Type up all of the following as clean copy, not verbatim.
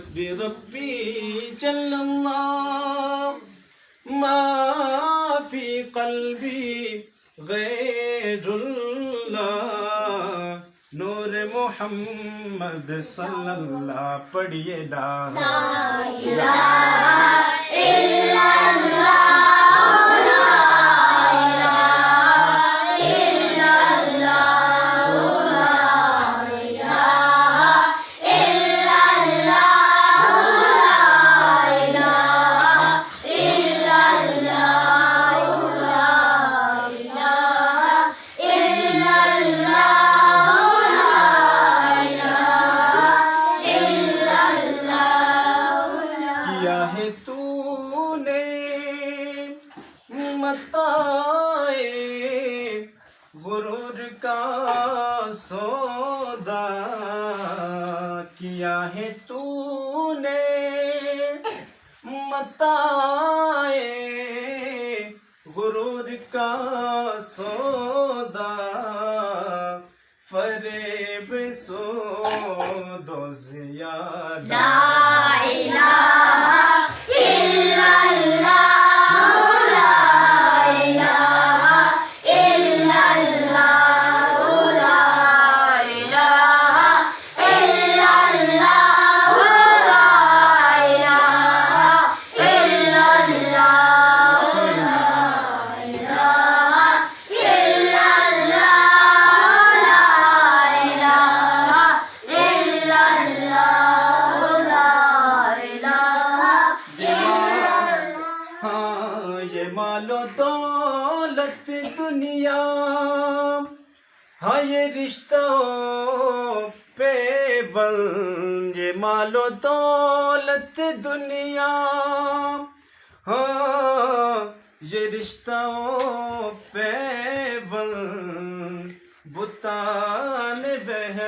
हस्बी रब्बी जल्लल्लाह मा फी क़ल्बी गैरुल्लाह नूर मोहम्मद सल्लल्लाह पढ़िए ला इलाहा इल्लल्लाह तूने मताए गुरूर का सौदा किया है तूने मताए गुरूर का सौदा फरेब सौदो ज़ियादा मालो दौलत दुनिया हाँ ये रिश्तों पे बल ये मालो दौलत दुनिया हाँ ये रिश्तों पे बल बुतान वह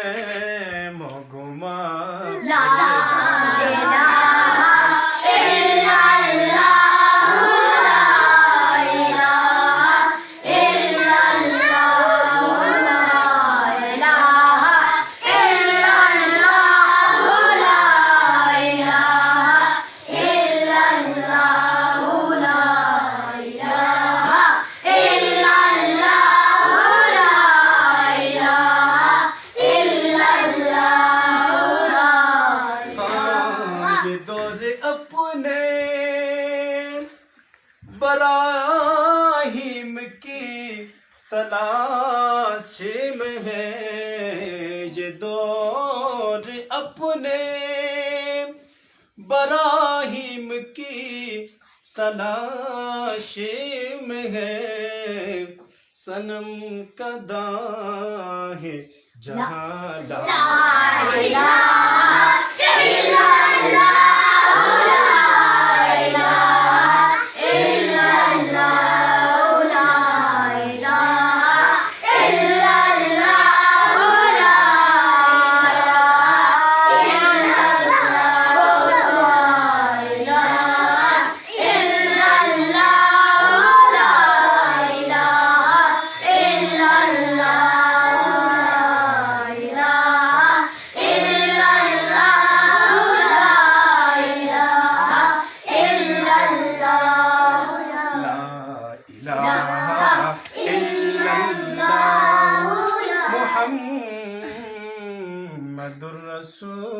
मोगुमा अपने बराहिम की तलाश में है ये दौर अपने बराहिम की तलाश में है सनम कदा है जहाँ ला मुहम्मदुर रसूल